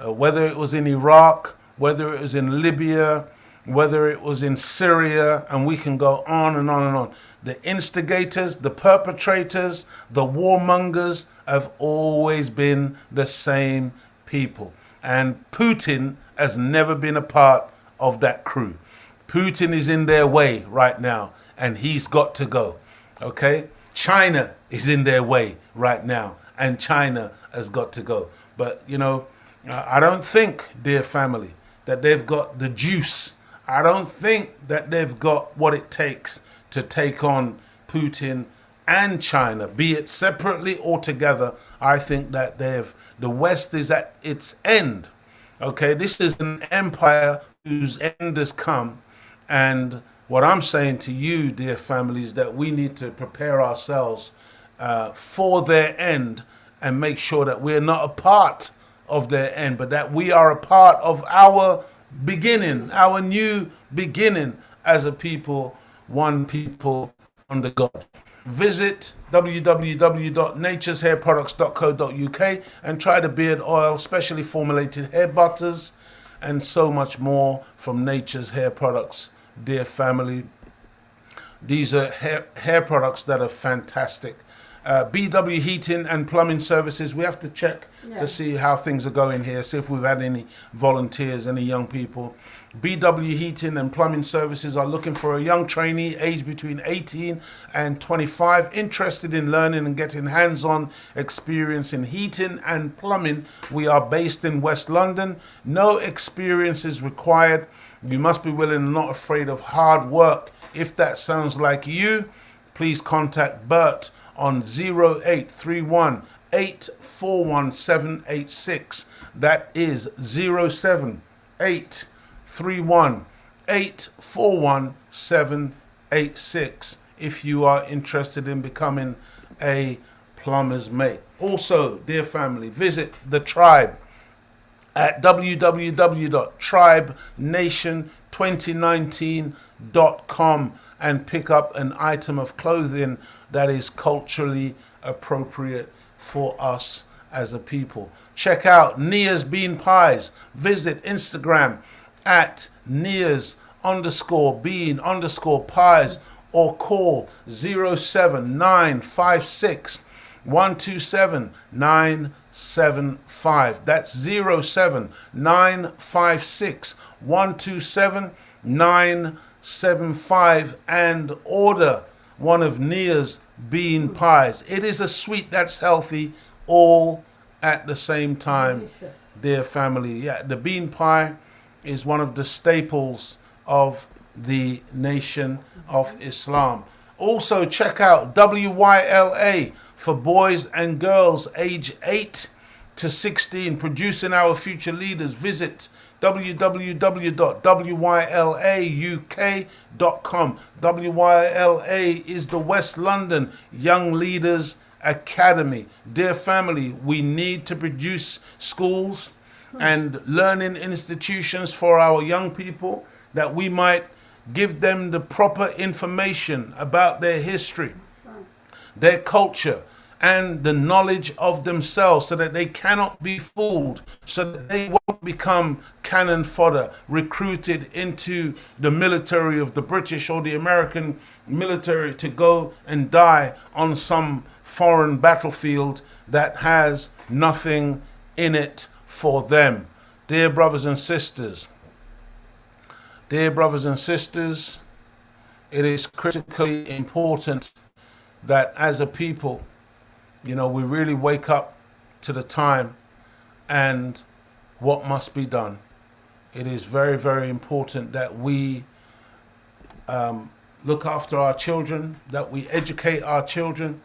A: whether it was in Iraq, whether it was in Libya, whether it was in Syria, and we can go on and on and on. The instigators, the perpetrators, the warmongers have always been the same people. And Putin has never been a part of that crew. Putin is in their way right now, and he's got to go, okay? China is in their way right now, and China has got to go. But, you know, I don't think, dear family, that they've got the juice. I don't think that they've got what it takes to take on Putin and China, be it separately or together. I think that the West is at its end. Okay, this is an empire whose end has come. And what I'm saying to you, dear family, is that we need to prepare ourselves for their end and make sure that we're not a part of their end, but that we are a part of our beginning, our new beginning as a people, one people under God. Visit www.natureshairproducts.co.uk and try the beard oil, specially formulated hair butters, and so much more from Nature's Hair Products, dear family. These are hair products that are fantastic. B.W. Heating and Plumbing Services, we have to check to see how things are going here, see if we've had any volunteers, any young people. B.W. Heating and Plumbing Services are looking for a young trainee aged between 18 and 25, interested in learning and getting hands-on experience in heating and plumbing. We are based in West London. No experience is required. You must be willing and not afraid of hard work. If that sounds like you, please contact Bert on 0831 841 786. That is 07831 841 786 if you are interested in becoming a plumber's mate. Also, dear family, visit the tribe at www.tribenation2019.com and pick up an item of clothing that is culturally appropriate for us as a people. Check out Nia's Bean Pies. Visit Instagram at Nia's_bean_pies or call 07956 127 975. That's 07956 127 975 and order one of Nia's bean pies. It is a sweet that's healthy all at the same time. Delicious. Dear family. Yeah, the bean pie is one of the staples of the Nation of Islam. Also check out WYLA for boys and girls age 8 to 16, producing our future leaders. Visit www.wylauk.com. WYLA is the West London Young Leaders academy. Dear family, we need to produce schools and learning institutions for our young people, that we might give them the proper information about their history, their culture, and the knowledge of themselves, so that they cannot be fooled, so that they won't become cannon fodder, recruited into the military of the British or the American military to go and die on some foreign battlefield that has nothing in it for them. Dear brothers and sisters, it is critically important that as a people, we really wake up to the time and what must be done. It is very, very important that we look after our children, that we educate our children,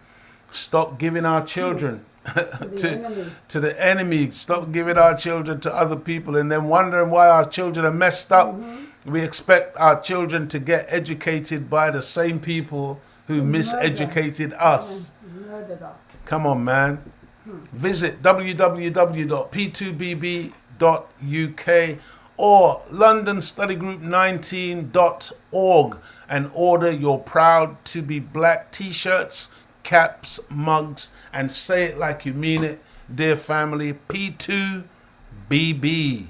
A: stop giving our children to the enemy, stop giving our children to other people, and then wondering why our children are messed up. We expect our children to get educated by the same people who miseducated us. Come on, man. Visit www.p2bb.uk or londonstudygroup19.org and order your Proud to Be Black t-shirts, caps, mugs, and say it like you mean it, dear family, P2BB.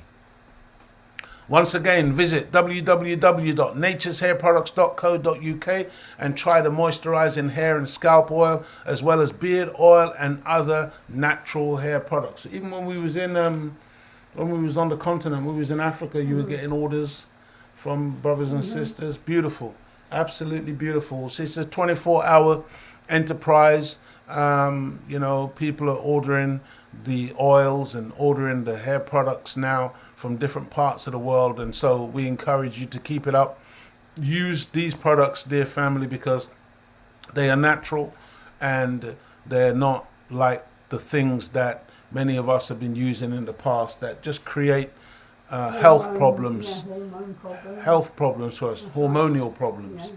A: Once again, visit www.natureshairproducts.co.uk and try the moisturizing hair and scalp oil, as well as beard oil and other natural hair products. Even when we was on the continent, we was in Africa, you were getting orders from brothers and sisters. Beautiful, absolutely beautiful. So it's a 24-hour enterprise. People are ordering the oils and ordering the hair products now from different parts of the world, and so we encourage you to keep it up. Use these products, dear family, because they are natural and they're not like the things that many of us have been using in the past that just create health problems for us, hormonal problems,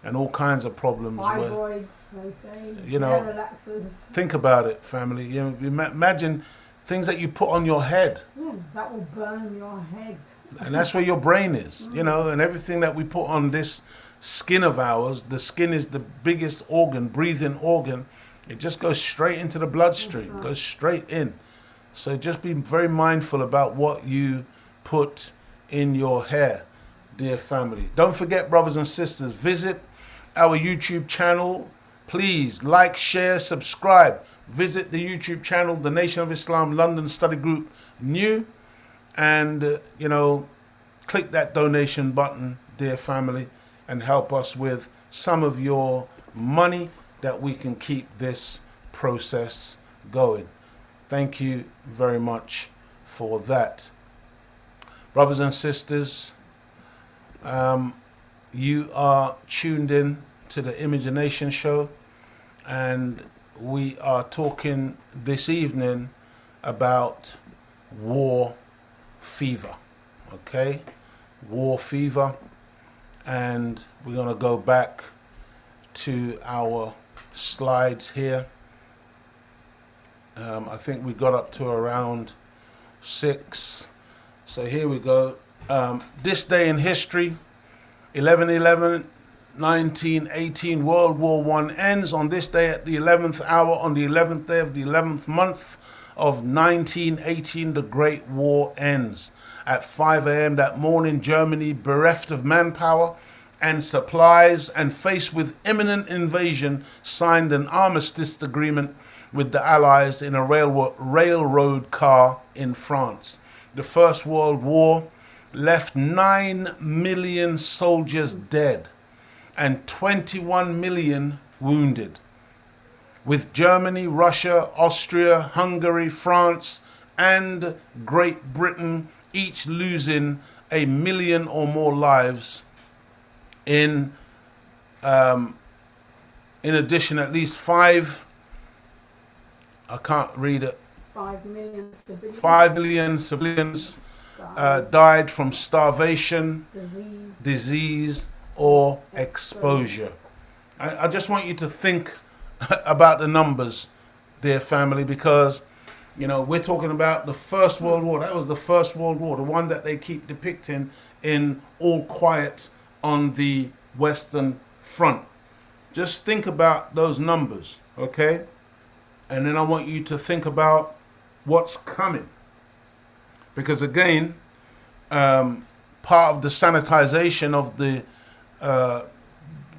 A: and all kinds of problems.
C: Fibroids, they say.
A: Hair
C: relaxers.
A: Think about it, family. Imagine things that you put on your head.
C: That will burn your head.
A: And that's where your brain is, and everything that we put on this skin of ours. The skin is the biggest organ, breathing organ. It just goes straight into the bloodstream, goes straight in. So just be very mindful about what you put in your hair, dear family. Don't forget, brothers and sisters, visit our YouTube channel. Please like, share, subscribe. Visit the YouTube channel, The Nation of Islam London Study Group New, and click that donation button, dear family, and help us with some of your money that we can keep this process going. Thank you very much for that. Brothers and sisters, you are tuned in to the Imagination Show, and we are talking this evening about war fever. Okay? War fever. And we're going to go back to our slides here. I think we got up to around 6. So here we go. This day in history, 11/11/1918, World War I ends on this day at the 11th hour, on the 11th day of the 11th month of 1918. The Great War ends. At 5 a.m. that morning, Germany, bereft of manpower and supplies and faced with imminent invasion, signed an armistice agreement with the Allies in a railroad car in France. The First World War left 9 million soldiers dead and 21 million wounded, with Germany, Russia, Austria, Hungary, France, and Great Britain each losing 1 million or more lives. In addition, at least 5 million civilians died from starvation, disease, or exposure. I just want you to think about the numbers dear family, because, you know, we're talking about the First World War. That was the First World War, the one that they keep depicting in All Quiet on the Western Front. Just think about those numbers, okay? And then I want you to think about what's coming. Because again, part of the sanitization of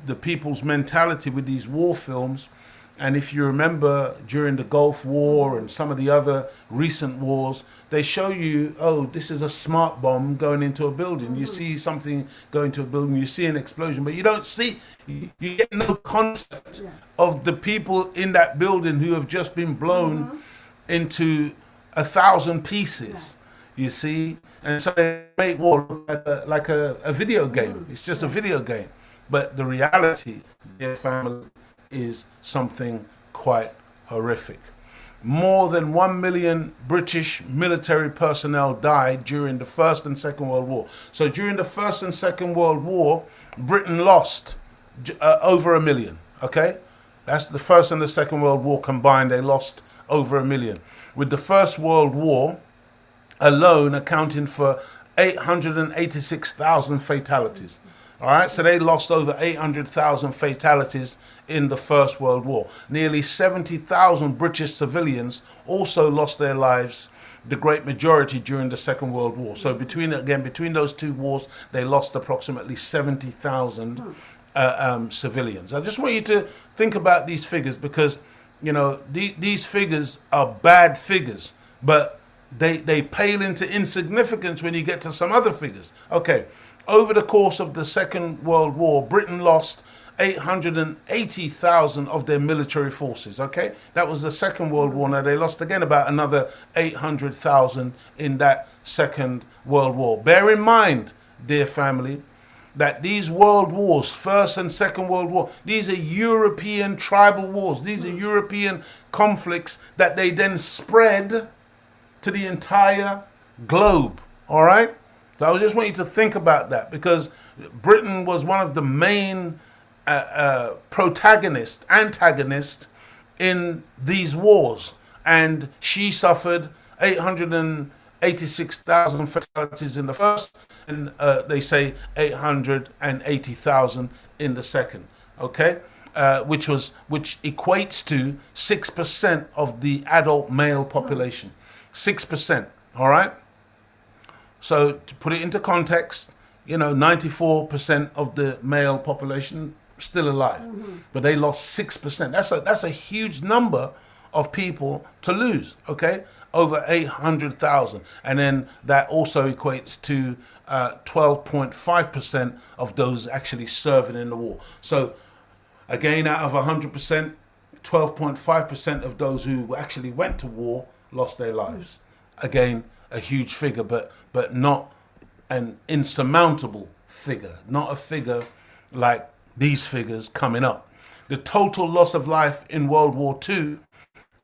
A: the people's mentality with these war films, and if you remember during the Gulf War and some of the other recent wars, they show you, oh, this is a smart bomb going into a building. You see something going to a building, you see an explosion, but you don't see, you get no concept of the people in that building who have just been blown into 1,000 pieces. You see, and so they make war look like a video game. It's just a video game. But the reality, dear family, is something quite horrific. More than 1 million British military personnel died during the First and Second World War. So during the First and Second World War, Britain lost over 1 million, okay? That's the First and the Second World War combined, they lost over 1 million. With the First World War alone accounting for 886,000 fatalities. All right, so they lost over 800,000 fatalities in the First World War. Nearly 70,000 British civilians also lost their lives, the great majority during the Second World War. So between those two wars, they lost approximately 70,000 civilians. I just want you to think about these figures because, you know, these figures are bad figures, but they pale into insignificance when you get to some other figures. Okay. Over the course of the Second World War, Britain lost 880,000 of their military forces, okay? That was the Second World War. Now, they lost again about another 800,000 in that Second World War. Bear in mind, dear family, that these world wars, First and Second World War, these are European tribal wars. These are European conflicts that they then spread to the entire globe, all right? So I just want you to think about that because Britain was one of the main antagonists in these wars. And she suffered 886,000 fatalities in the first, and they say 880,000 in the second, okay? Which equates to 6% of the adult male population. 6%, all right? So to put it into context, you know, 94% of the male population still alive, but they lost 6%. That's a huge number of people to lose. Okay, over 800,000, and then that also equates to 12.5% of those actually serving in the war. So again, out of 100%, 12.5% of those who actually went to war lost their lives. Again, a huge figure, but not an insurmountable figure, not a figure like these figures coming up. The total loss of life in World War II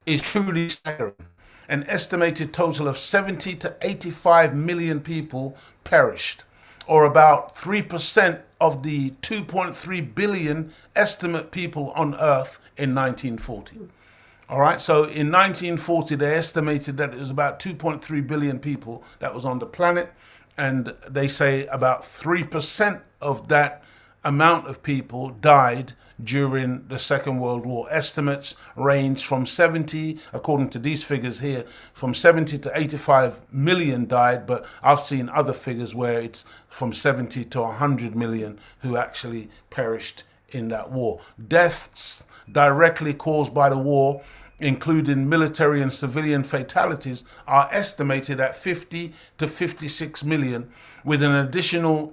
A: is truly staggering. An estimated total of 70 to 85 million people perished, or about 3% of the 2.3 billion estimate people on Earth in 1940. All right, so in 1940, they estimated that it was about 2.3 billion people that was on the planet, and they say about 3% of that amount of people died during the Second World War. Estimates range from 70, according to these figures here, from 70 to 85 million died, but I've seen other figures where it's from 70 to 100 million who actually perished in that war. Deaths directly caused by the war, including military and civilian fatalities, are estimated at 50 to 56 million, with an additional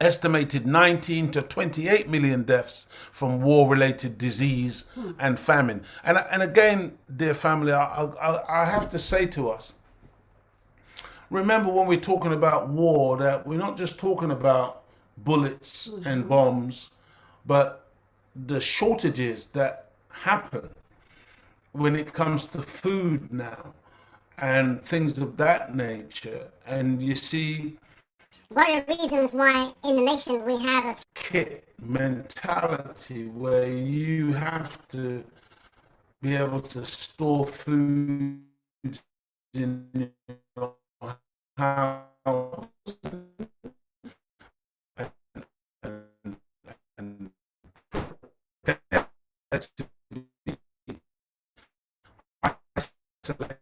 A: estimated 19 to 28 million deaths from war-related disease and famine. And again, dear family, I have to say to us, remember when we're talking about war, that we're not just talking about bullets and bombs, but the shortages that happen when it comes to food now and things of that nature. And you see,
K: one of the reasons why in the nation we have a
A: kit mentality where you have to be able to store food in your house and to be isolated.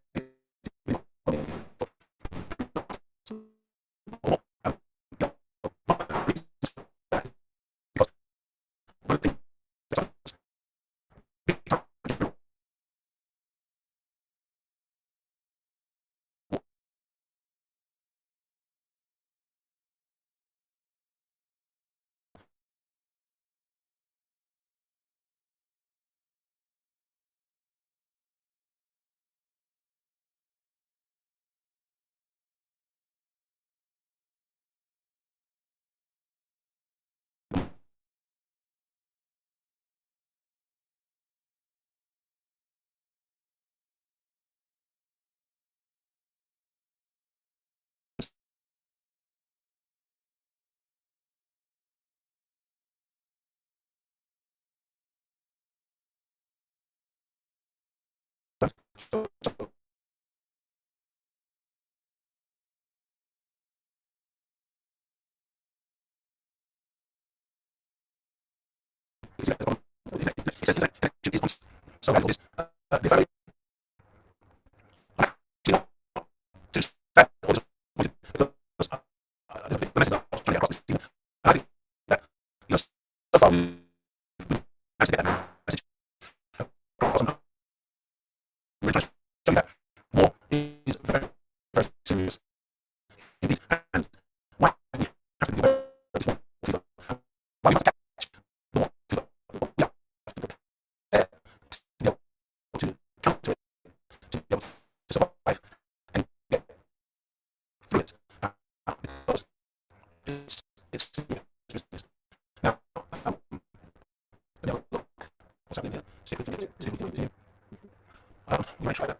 A: You might try that.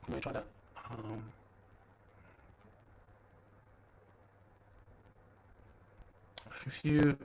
A: If you